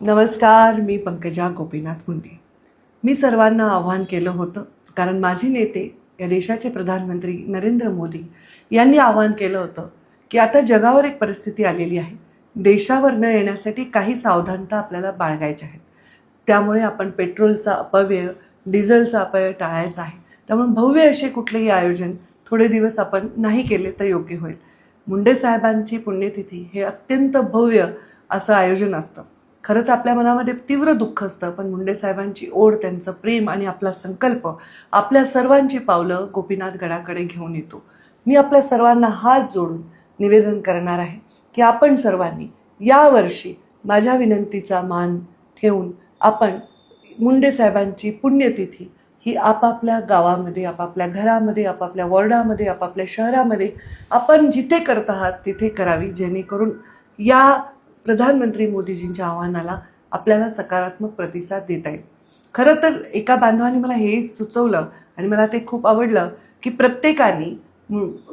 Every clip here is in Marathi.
नमस्कार, मी पंकजा गोपीनाथ मुंडे. मी सर्वांना आव्हान केलं होतं, कारण माझे नेते या देशाचे प्रधानमंत्री नरेंद्र मोदी यांनी आव्हान केलं होतं की आता जगावर एक परिस्थिती आलेली आहे. देशावर न येण्यासाठी काही सावधानता आपल्याला बाळगायच्या आहेत. त्यामुळे आपण पेट्रोलचा अपव्यय, डिझेलचा अपव्यय टाळायचा आहे. त्यामुळे भव्य असे कुठलेही आयोजन थोडे दिवस आपण नाही केले तर योग्य होईल. मुंडे साहेबांची पुण्यतिथी हे अत्यंत भव्य असं आयोजन असतं. खरं तर आपल्या मनामध्ये तीव्र दुःख असतं, पण मुंडे साहेबांची ओढ, त्यांचं प्रेम आणि आपला संकल्प आपल्या सर्वांची पावलं गोपीनाथ गडाकडे घेऊन येतो. मी आपल्या सर्वांना हात जोडून निवेदन करणार आहे की आपण सर्वांनी यावर्षी माझ्या विनंतीचा मान ठेवून आपण मुंडे साहेबांची पुण्यतिथी ही आपापल्या गावामध्ये, आपापल्या घरामध्ये, आपापल्या वॉर्डामध्ये, आपापल्या शहरामध्ये आपण जिथे करत आहात तिथे करावी, जेणेकरून या प्रधानमंत्री मोदीजींच्या आव्हानाला आपल्याला सकारात्मक प्रतिसाद देता येईल. खरं तर एका बांधवाने मला हे सुचवलं आणि मला ते खूप आवडलं की प्रत्येकाने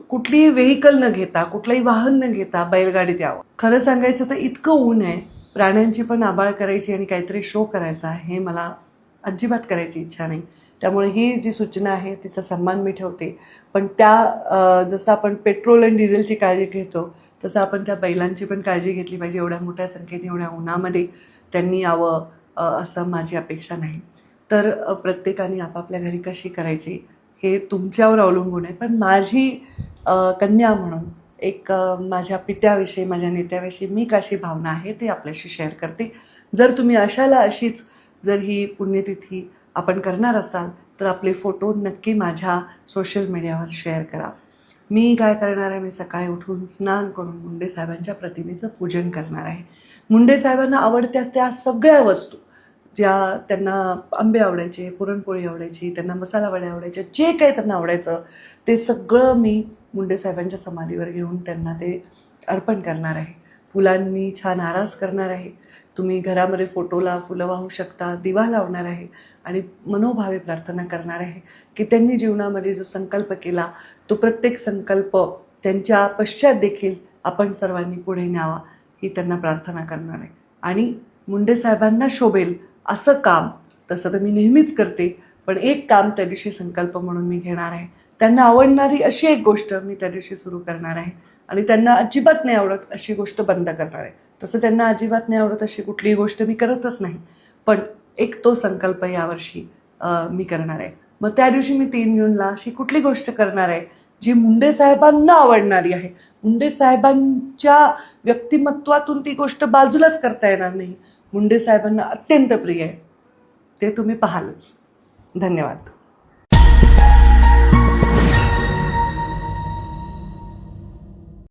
कुठलीही व्हेकल न घेता, कुठलंही वाहन न घेता बैलगाडीत यावं. खरं सांगायचं तर इतकं ऊन आहे, प्राण्यांची पण आबाळ करायची आणि काहीतरी शो करायचा हे मला अजिबात करायची इच्छा नाही. त्यामुळे ही जी सूचना आहे तिचा सन्मान मी ठेवते. पण त्या जसं आपण पेट्रोल आणि डिझेलची काळजी घेतो तसं आपण त्या बैलांची पण काळजी घेतली पाहिजे. एवढ्या मोठ्या संख्येने एवढ्या उन्हामध्ये त्यांनी यावं असं माझी अपेक्षा नाही. तर प्रत्येकाने आपापल्या घरी कशी करायची हे तुमच्यावर अवलंबून आहे. पण माझी कन्या म्हणून एक माझ्या पित्याविषयी, माझ्या नेत्याविषयी मी कशी भावना आहे ते आपल्याशी शेअर करते. जर तुम्ही अशीच जर ही पुण्यतिथी आपण करणार असाल तर आपले फोटो नक्की माझ्या सोशल मीडियावर शेअर करा. मी काय करणार आहे, मी सकाळी उठून स्नान करून मुंडे साहेबांच्या प्रतिमेचं पूजन करणार आहे. मुंडे साहेबांना आवडत्या त्या सगळ्या वस्तू, ज्या त्यांना आंबे आवडायचे, पुरणपोळी आवडायची, त्यांना मसाला वड्या आवडायच्या, जे काही त्यांना आवडायचं ते सगळं मी मुंडे साहेबांच्या समाधीवर घेऊन त्यांना ते अर्पण करणार आहे. फुलांनी छान आरास करणार आहे. तुम्ही घरामध्ये फोटोला फुलं वाहू शकता, दिवा लावणार आहे आणि मनोभावे प्रार्थना करणार आहे की त्यांनी जीवनामध्ये जो संकल्प केला तो प्रत्येक संकल्प त्यांच्या पश्चात देखील आपण सर्वांनी पुढे न्यावा ही त्यांना प्रार्थना करणार आहे. आणि मुंडे साहेबांना शोभेल असं काम, तसं तर मी नेहमीच करते, पण एक काम त्या दिवशी संकल्प म्हणून मी घेणार आहे. त्यांना आवडणारी अशी एक गोष्ट मी त्या दिवशी सुरू करणार आहे आणि त्यांना अजिबात नाही आवडत अशी गोष्ट बंद करणार आहे. तसं त्यांना अजिबात नाही आवडत अशी कुठलीही गोष्ट मी करतच नाही, पण एक तो संकल्प यावर्षी मी करणार आहे. मग त्या दिवशी मी 3 जूनला अशी कुठली गोष्ट करणार आहे जी मुंडे साहेबांना आवडणारी आहे. मुंडे साहेबांच्या व्यक्तिमत्वातून ती गोष्ट बाजूलाच करता येणार नाही. मुंडे साहेबांना अत्यंत प्रिय आहे, ते तुम्ही पाहालच. धन्यवाद.